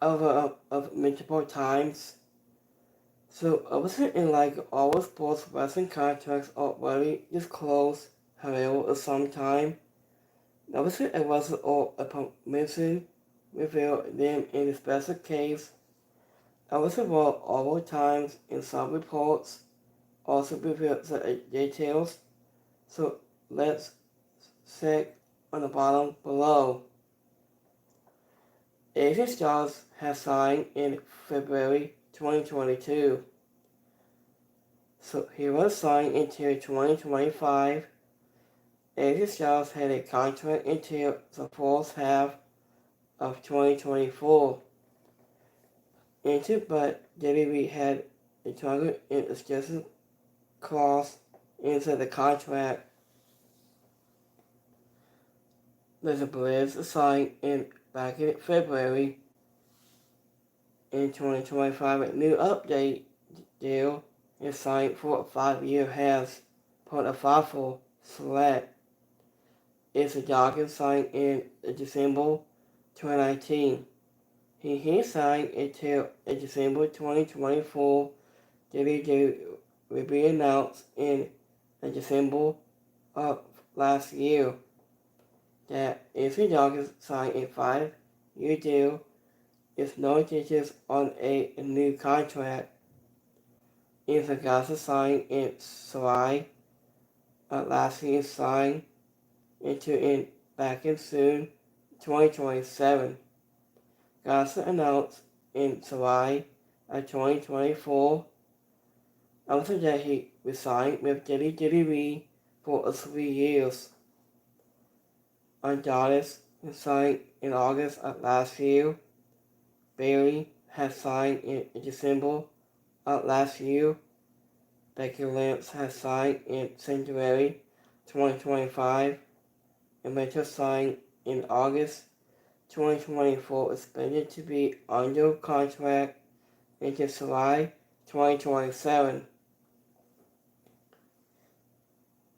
of multiple times. So obviously in like all sports wrestling contracts already disclosed however at some time. Obviously it wasn't all a permission reveal them in the special case. Obviously well all times in some reports also reveal the details. So let's check on the bottom below. AJ Styles has signed in February 2022. So he was signed until 2025. AJ Styles had a contract until the fourth half of 2024. But WWE had a target and exclusive clause into the contract. The Blizz signed back in February in 2025. A new update deal is signed for a 5-year has put a thoughtful select. It's a document signed in December 2019. He signed until December 2024. WWE will be announced in December of last year that if a document signed a 5-year deal, it's no digits on a new contract. If the Gaza signed in July last year, signed into back in soon 2027. Gaza announced in July of 2024 after that he resigned with WWE for 3 years. Andrade signed in August of last year. Bailey has signed in December of last year. Becky Lynch has signed in January 2025. And Mitchell signed in August 2024, expected to be under contract until July 2027.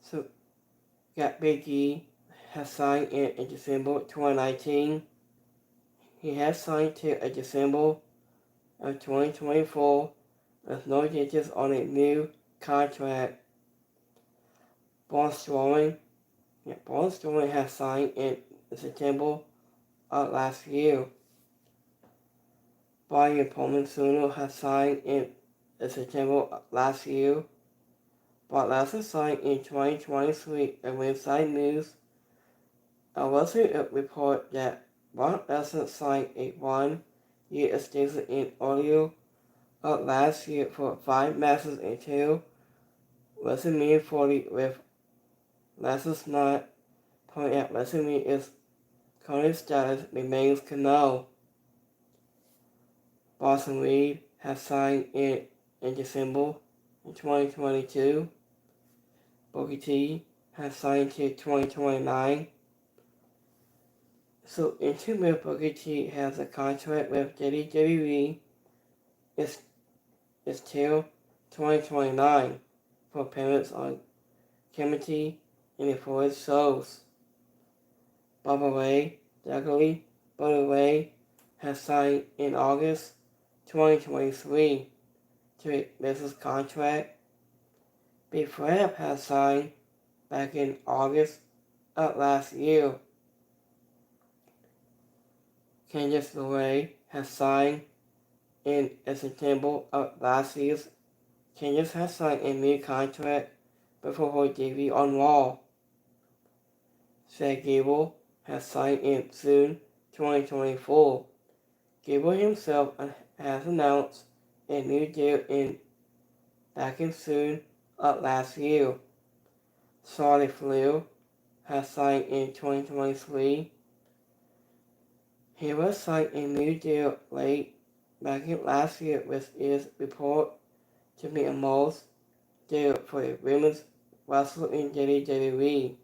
So, got Big E has signed in December 2019. He has signed till December of 2024 with no digits on a new contract. Braun Strowman has signed in September of last year. Brian Pillman Jr. has signed in September of last year. Brock Lesnar signed in 2023. At Inside News, a website report that Brock Lesnar signed a 1-year extension in earlier of last year for 5 matches until WrestleMania 40, with Lesnar's not pointing at WrestleMania's current status remains unknown. Boston Reed has signed in December 2022. Booker T has signed till 2029. So into with Booker T has a contract with WWE is till 2029 for payments on community and for his shows. Bubba Ray has signed in August 2023 to a business contract. Big Fred has signed back in August of last year. Candice LeRae has signed in September of last year. Candice has signed a new contract before her debut on Raw. Chad Gable has signed in June 2024. Gable himself has announced a new deal back in June of last year. Charlotte Flair has signed in 2023. He was signed a new deal back in last year, which is reported to be a most deal for a women's wrestler in WWE.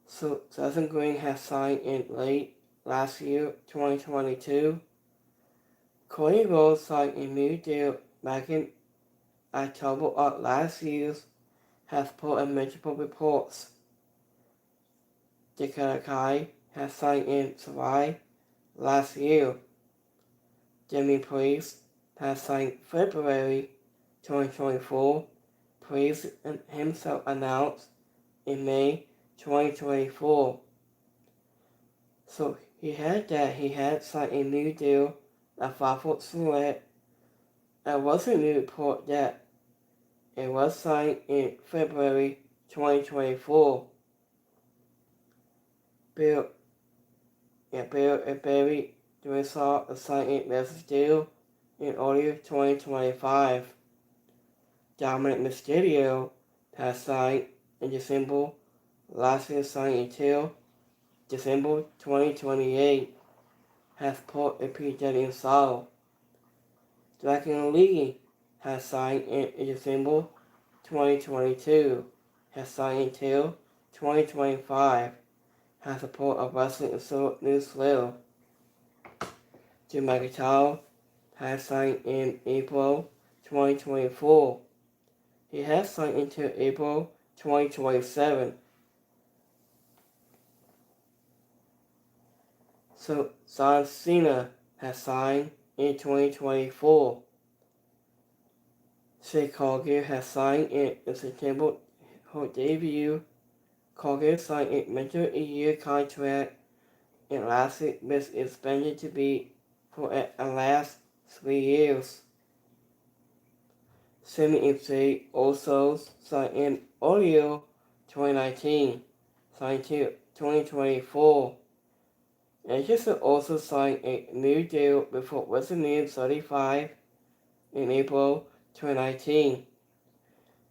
So Seth Green has signed in late last year, 2022. Cody Rhodes signed a new deal back in October of last year, has put in multiple reports. Dakota Kai has signed in July last year. Jimmy Priest has signed February 2024. Priest himself announced in May 2024. So he had signed a new deal at 5-foot silhouette. There was a new report that it was signed in February 2024. Bill and Barry Drissaw signed a message deal in early 2025. Dominic Mysterio has signed in December. Last year signed until December 2028. Has put a pre-dead install. Dragon Lee has signed in December 2022. Has signed until 2025. Has support of Wrestling Newsletter. Jim McIntyre has signed in April 2024. He has signed until April 2027. So John Cena has signed in 2024. Shay Cargill has signed in September. Her debut. Cargill signed a major-a-year contract and last week is expected to be for at last 3 years. Sami and Jay also signed in earlier 2019, signed to 2024. Anderson also signed a new deal before WrestleMania 35 in April 2019.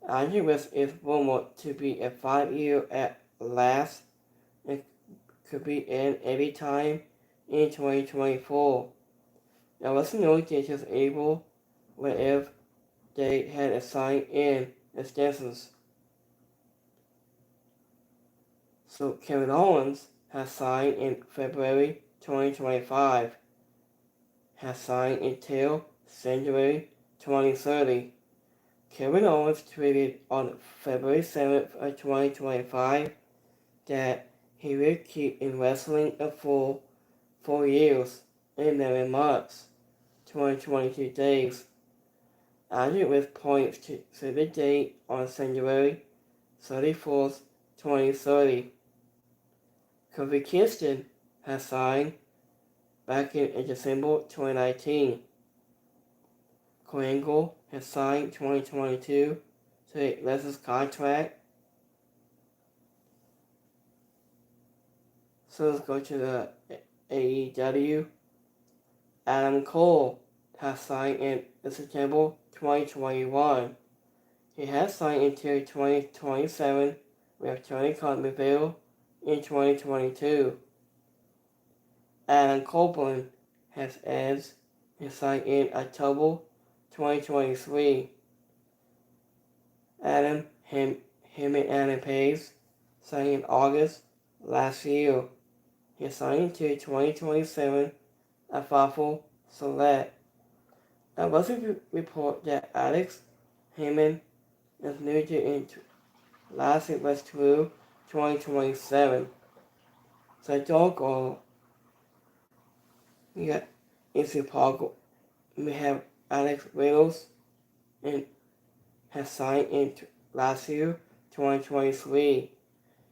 Andrews is rumored to be a 5-year at last and could be in any time in 2024. There was no details able wherever they had assigned in extensions. So Kevin Owens has signed in February 2025. Has signed until January 2030. Kevin Owens tweeted on February 7th of 2025 that he will keep in wrestling for 4 years and 11 months, 2022 days. Andrew with points to the date on January 31st, 2030. Kofi Kingston has signed back in December 2019. Angle has signed 2022 to a Lesnar's contract. So let's go to the AEW. Adam Cole has signed in September 2021. He has signed until 2027 with Tony Khan reveal in 2022. Adam Copeland has signed in October 2023. him and Adam Page signed in August last year. He signed until 2027 at Fafo Select. There was a report that Alex Heyman is new to enter. Last it was through 2027. So don't go. We got Izzy Parker. We have Alex Riddles and has signed in last year, 2023.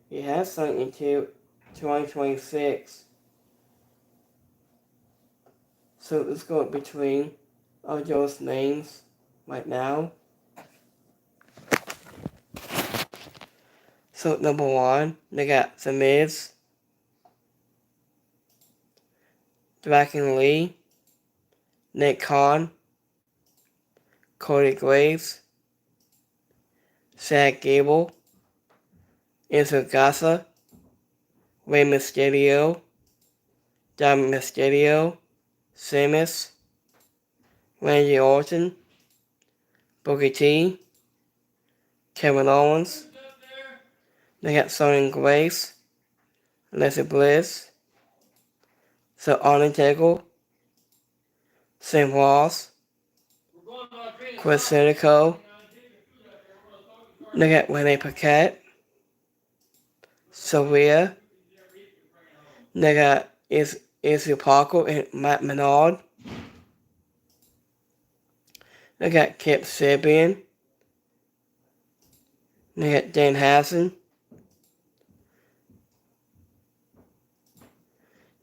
He has signed until 2026. So let's go between all those names right now. So number 1, they got The Miz, Dragon Lee, Nick Khan, Cody Graves, Chad Gable, Enzo Garza, Rey Mysterio, Dominic Mysterio, Sheamus, Randy Orton, Booker T, Kevin Owens. They got Sonya Grace, Alexa Bliss, So Undertaker, Sam Ross, Chris Jericho. They got Renee Paquette, Sylvia, They got Izzy Parker and Matt Menard. They got Kip Sabian. They got Dan Hassan.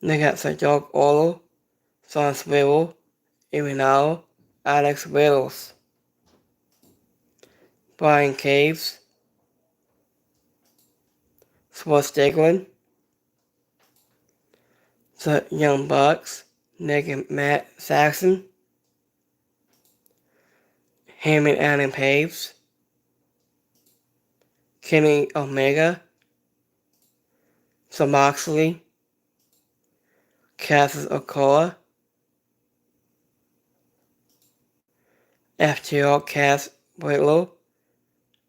They got Sajok Olo, Son Swivel, Irinao, Alex Wills, Brian Caves, Swarsteglin, the Young Bucks, Nick and Matt Saxon, Hammond Allen Paves, Kenny Omega, Sam Moxley, Cassius Okola, FTR Cass Whitlow,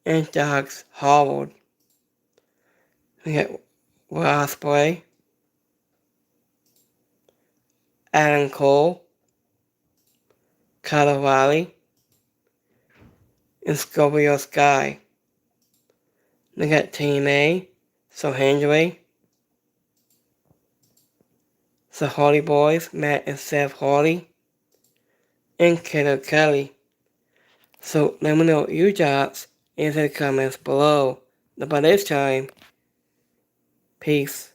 and Douglas Howard. We got Will Ospreay, Adam Cole, Kyle O'Reilly, and Scorpio Sky. They got Team A, So Hendry, the Hardy Boys, Matt and Seth Hardy, and Kiddo Kelly. So let me know what your thoughts in the comments below. But by this time, peace.